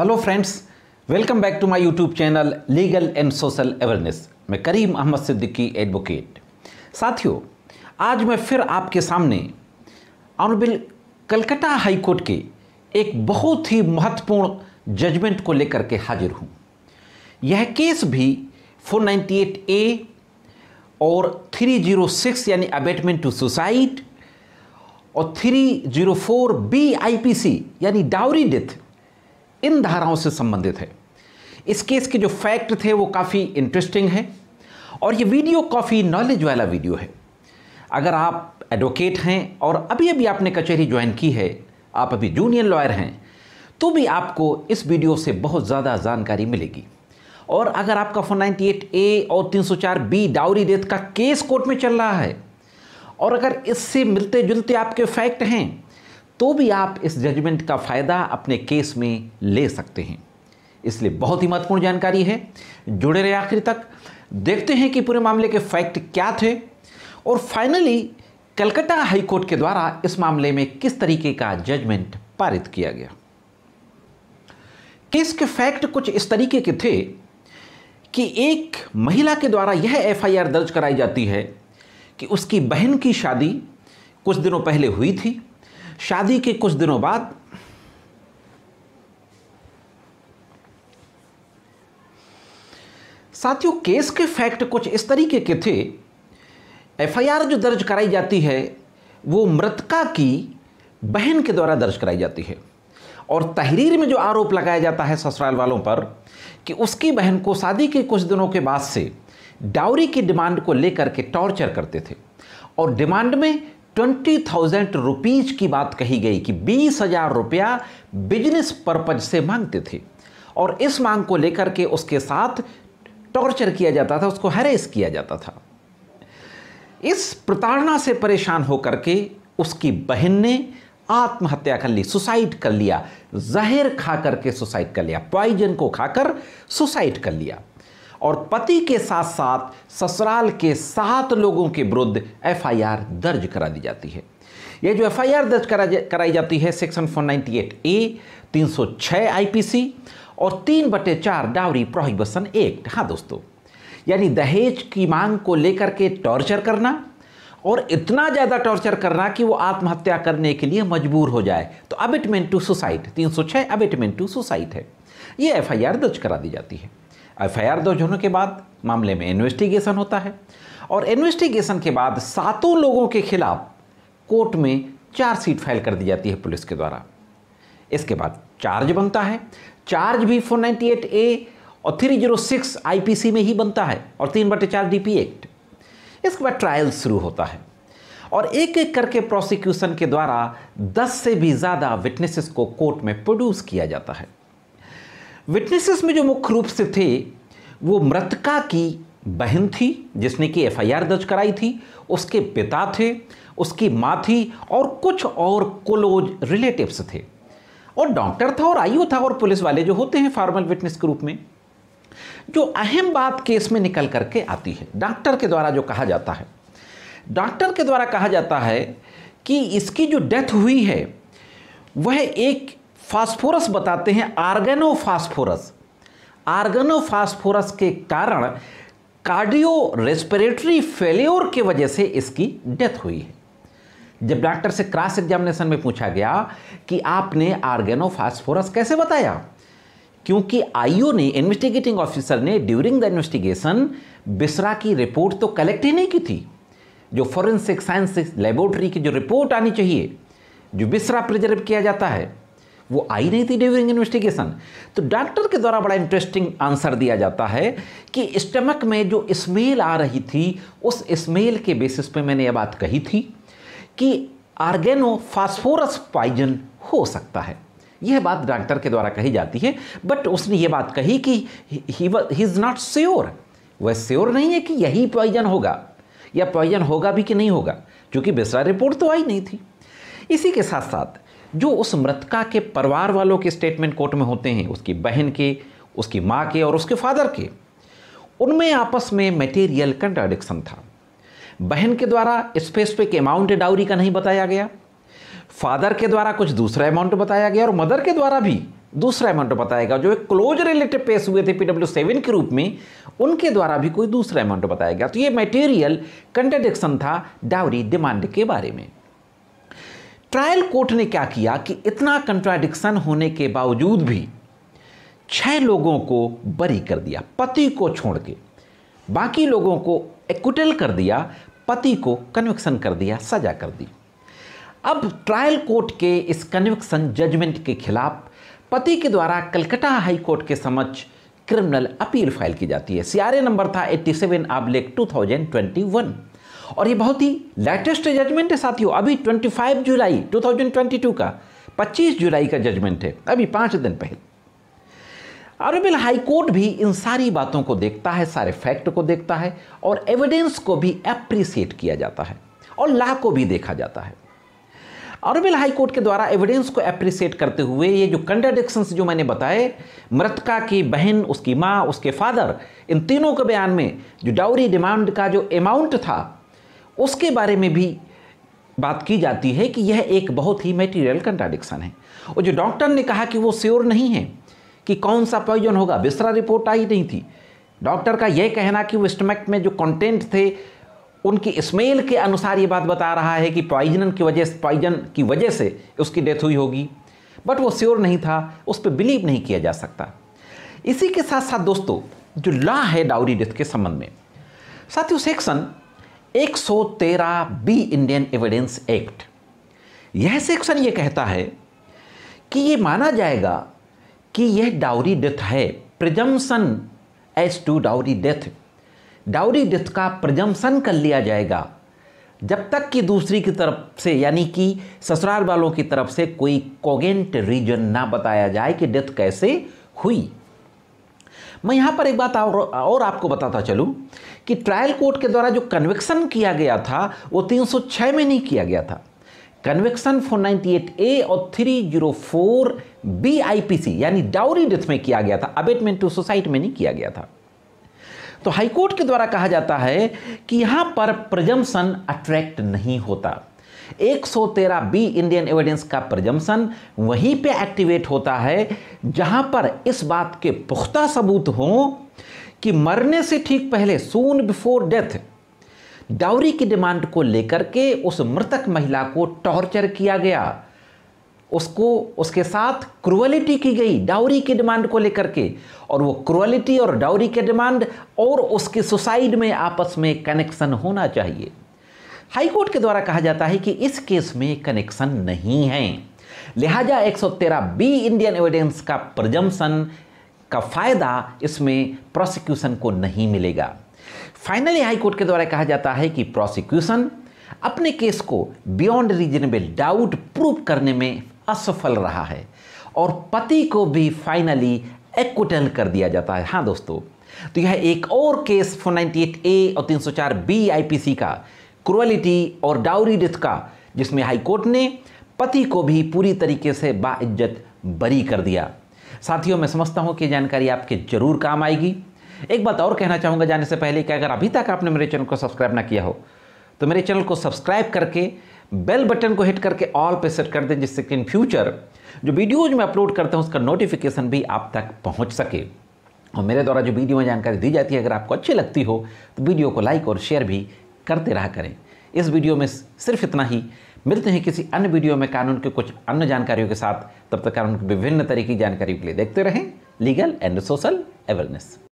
Hello friends, welcome back to my YouTube channel legal and social awareness. मैं Karim Ahmad Siddiqui advocate. साथियों, आज मैं फिर आपके सामने ऑनरेबल कलकत्ता हाई कोर्ट के एक बहुत ही महत्वपूर्ण जजमेंट को लेकर के हाजिर हूँ। यह केस भी 498A और 306 यानी अबेटमेंट टू सुसाइड और 304B IPC यानी डाउरी डेथ, इन धाराओं से संबंधित है। इस केस के जो फैक्ट थे वो काफ़ी इंटरेस्टिंग है और ये वीडियो काफ़ी नॉलेज वाला वीडियो है। अगर आप एडवोकेट हैं और अभी अभी आपने कचहरी ज्वाइन की है, आप अभी जूनियर लॉयर हैं, तो भी आपको इस वीडियो से बहुत ज़्यादा जानकारी मिलेगी। और अगर आपका 498A और 304B डाउरी डेथ का केस कोर्ट में चल रहा है और अगर इससे मिलते जुलते आपके फैक्ट हैं, तो भी आप इस जजमेंट का फ़ायदा अपने केस में ले सकते हैं। इसलिए बहुत ही महत्वपूर्ण जानकारी है। जुड़े रहे आखिर तक, देखते हैं कि पूरे मामले के फैक्ट क्या थे और फाइनली कलकत्ता हाई कोर्ट के द्वारा इस मामले में किस तरीके का जजमेंट पारित किया गया। केस के फैक्ट कुछ इस तरीके के थे कि एक महिला के द्वारा यह FIR दर्ज कराई जाती है कि उसकी बहन की शादी कुछ दिनों पहले हुई थी। शादी के कुछ दिनों बाद साथियों, केस के फैक्ट कुछ इस तरीके के थे। FIR जो दर्ज कराई जाती है वो मृतका की बहन के द्वारा दर्ज कराई जाती है और तहरीर में जो आरोप लगाया जाता है ससुराल वालों पर कि उसकी बहन को शादी के कुछ दिनों के बाद से डाउरी की डिमांड को लेकर के टॉर्चर करते थे और डिमांड में 20,000 रुपीज की बात कही गई कि 20,000 रुपया बिजनेस पर्पज से मांगते थे और इस मांग को लेकर के उसके साथ टॉर्चर किया जाता था, उसको हैरेस किया जाता था। इस प्रताड़ना से परेशान होकर के उसकी बहन ने आत्महत्या कर ली, सुसाइड कर लिया, जहर खा करके सुसाइड कर लिया, पॉइजन को खाकर सुसाइड कर लिया और पति के साथ साथ ससुराल के 7 लोगों के विरुद्ध FIR दर्ज करा दी जाती है। यह जो FIR दर्ज कराई जाती है सेक्शन 498A, 306 IPC और 3/4 डाउरी प्रोहिबिशन एक्ट। हाँ दोस्तों, यानी दहेज की मांग को लेकर के टॉर्चर करना और इतना ज़्यादा टॉर्चर करना कि वो आत्महत्या करने के लिए मजबूर हो जाए, तो abetment to suicide 306 abetment to suicide है। ये FIR दर्ज करा दी जाती है। FIR दर्ज होने के बाद मामले में इन्वेस्टिगेशन होता है और इन्वेस्टिगेशन के बाद 7 लोगों के खिलाफ कोर्ट में चार्जशीट फाइल कर दी जाती है पुलिस के द्वारा। इसके बाद चार्ज बनता है। चार्ज भी 498A और 306 IPC में ही बनता है और 3/4 DP एक्ट। इसके बाद ट्रायल शुरू होता है और एक एक करके प्रोसिक्यूशन के द्वारा 10 से भी ज़्यादा विटनेसेस को कोर्ट में प्रोड्यूस किया जाता है। विटनेसेस में जो मुख्य रूप से थे वो मृतका की बहन थी जिसने कि FIR दर्ज कराई थी, उसके पिता थे, उसकी माँ थी और कुछ और क्लोज रिलेटिव्स थे और डॉक्टर था और IO था और पुलिस वाले जो होते हैं फॉर्मल विटनेस के रूप में। जो अहम बात केस में निकल करके आती है, डॉक्टर के द्वारा जो कहा जाता है, डॉक्टर के द्वारा कहा जाता है कि इसकी जो डेथ हुई है वह एक फास्फोरस बताते हैं, आर्गेनोफास्फोरस। आर्गेनोफास्फोरस के कारण कार्डियो रेस्पिरेटरी फेलियर की वजह से इसकी डेथ हुई है। जब डॉक्टर से क्रॉस एग्जामिनेशन में पूछा गया कि आपने आर्गेनोफास्फोरस कैसे बताया, क्योंकि IO ने, इन्वेस्टिगेटिंग ऑफिसर ने ड्यूरिंग द इन्वेस्टिगेशन बिस्रा की रिपोर्ट तो कलेक्ट ही नहीं की थी। जो फॉरेंसिक साइंस लेबोरेटरी की जो रिपोर्ट आनी चाहिए, जो बिस्रा प्रिजर्व किया जाता है, वो आई नहीं थी ड्यूरिंग इन्वेस्टिगेशन। तो डॉक्टर के द्वारा बड़ा इंटरेस्टिंग आंसर दिया जाता है कि स्टमक में जो स्मेल आ रही थी, उस स्मेल के बेसिस पे मैंने ये बात कही थी कि आर्गेनोफास्फोरस पॉइजन हो सकता है। यह बात डॉक्टर के द्वारा कही जाती है, बट उसने ये बात कही कि ही इज़ नॉट श्योर, वह श्योर नहीं है कि यही पॉइजन होगा या पॉइजन होगा भी कि नहीं होगा, क्योंकि बिस्रा रिपोर्ट तो आई नहीं थी। इसी के साथ साथ जो उस मृतका के परिवार वालों के स्टेटमेंट कोर्ट में होते हैं, उसकी बहन के, उसकी माँ के और उसके फादर के, उनमें आपस में मटेरियल कंट्राडिक्शन था। बहन के द्वारा स्पेसिफिक अमाउंट डाउरी का नहीं बताया गया, फादर के द्वारा कुछ दूसरा अमाउंट बताया गया और मदर के द्वारा भी दूसरा अमाउंट बताएगा। जो एक क्लोज रिलेटिव पेश हुए थे PW7 के रूप में, उनके द्वारा भी कोई दूसरा अमाउंट बताएगा। तो ये मटेरियल कंट्राडिक्शन था डाउरी डिमांड के बारे में। ट्रायल कोर्ट ने क्या किया कि इतना कंट्राडिक्शन होने के बावजूद भी 6 लोगों को बरी कर दिया, पति को छोड़ के। बाकी लोगों को एक्विटल कर दिया, पति को कन्विक्शन कर दिया, सजा कर दी। अब ट्रायल कोर्ट के इस कन्विक्शन जजमेंट के खिलाफ पति के द्वारा कलकत्ता हाई कोर्ट के समक्ष क्रिमिनल अपील फाइल की जाती है। CRA नंबर था 87/2021 और ये बहुत ही लेटेस्ट जजमेंट है साथियों। अभी 25 जुलाई 2022 का 25 जुलाई का जजमेंट है, अभी 5 दिन पहले। ऑनरेबल हाई कोर्ट भी इन सारी बातों को देखता है, सारे फैक्ट को देखता है और एविडेंस को भी एप्रिसिएट किया जाता है और लॉ को भी देखा जाता है। ऑनरेबल हाई कोर्ट के द्वारा एविडेंस को एप्रिसिएट करते हुए ये जो कंट्राडिक्शंस जो मैंने बताए, मृतका की बहन, उसकी माँ, उसके फादर, इन तीनों के बयान में जो डाउरी डिमांड का जो अमाउंट था उसके बारे में भी बात की जाती है कि यह एक बहुत ही मटेरियल कंट्राडिक्शन है। और जो डॉक्टर ने कहा कि वो श्योर नहीं है कि कौन सा पॉइजन होगा, बिस्तरा रिपोर्ट आई नहीं थी। डॉक्टर का यह कहना कि वो स्टमक में जो कंटेंट थे उनकी स्मेल के अनुसार ये बात बता रहा है कि पॉइजन की वजह से उसकी डेथ हुई होगी, बट वो श्योर नहीं था, उस पर बिलीव नहीं किया जा सकता। इसी के साथ साथ दोस्तों जो लॉ है डाउरी डेथ के संबंध में, साथियों section 113B Indian evidence act, यह सेक्शन ये कहता है कि ये माना जाएगा कि यह डाउरी डेथ है। Presumption as to dowry death, dowry death का प्रिजम्पशन कर लिया जाएगा जब तक कि दूसरी की तरफ से यानी कि ससुराल वालों की तरफ से कोई कोगेंट रीजन ना बताया जाए कि डेथ कैसे हुई। मैं यहाँ पर एक बात और आपको बताता चलूँ कि ट्रायल कोर्ट के द्वारा जो कन्विक्शन किया गया था वो 306 में नहीं किया गया था। कन्विक्शन 498A और 304B IPC यानी डाउरी डेथ में किया गया था, अबेटमेंट टू सुसाइड में नहीं किया गया था। तो हाईकोर्ट के द्वारा कहा जाता है कि यहां पर प्रिजम्पशन अट्रैक्ट नहीं होता। 113B इंडियन एविडेंस का प्रिजम्पशन वहीं पे एक्टिवेट होता है जहां पर इस बात के पुख्ता सबूत हों कि मरने से ठीक पहले, सून बिफोर डेथ, डाउरी की डिमांड को लेकर के उस मृतक महिला को टॉर्चर किया गया, उसके साथ क्रुअलिटी की गई डाउरी की डिमांड को लेकर के, और वो क्रुअलिटी और डाउरी के डिमांड और उसके सुसाइड में आपस में कनेक्शन होना चाहिए। हाईकोर्ट के द्वारा कहा जाता है कि इस केस में कनेक्शन नहीं है, लिहाजा 113B इंडियन एविडेंस का प्रिजम्पशन का फायदा इसमें प्रोसिक्यूशन को नहीं मिलेगा। फाइनली हाईकोर्ट के द्वारा कहा जाता है कि प्रोसिक्यूशन अपने केस को बियॉन्ड रीजनेबल डाउट प्रूव करने में असफल रहा है और पति को भी फाइनली एक्विटल कर दिया जाता है। हाँ दोस्तों, तो यह एक और केस 498A और 304B IPC का क्रुअलिटी और डाउरी डेथ का, जिसमें हाईकोर्ट ने पति को भी पूरी तरीके से बाइज्जत बरी कर दिया। साथियों, मैं समझता हूँ कि जानकारी आपके जरूर काम आएगी। एक बात और कहना चाहूँगा जाने से पहले कि अगर अभी तक आपने मेरे चैनल को सब्सक्राइब ना किया हो तो मेरे चैनल को सब्सक्राइब करके बेल बटन को हिट करके ऑल पे सेट कर दें, जिससे कि इन फ्यूचर जो वीडियोज मैं अपलोड करता हूं उसका नोटिफिकेशन भी आप तक पहुंच सके। और मेरे द्वारा जो वीडियो में जानकारी दी जाती है अगर आपको अच्छी लगती हो तो वीडियो को लाइक और शेयर भी करते रहा करें। इस वीडियो में सिर्फ इतना ही। मिलते हैं किसी अन्य वीडियो में कानून के कुछ अन्य जानकारियों के साथ। तब तक कानून की विभिन्न तरह की जानकारी के लिए देखते रहें लीगल एंड सोशल अवेयरनेस।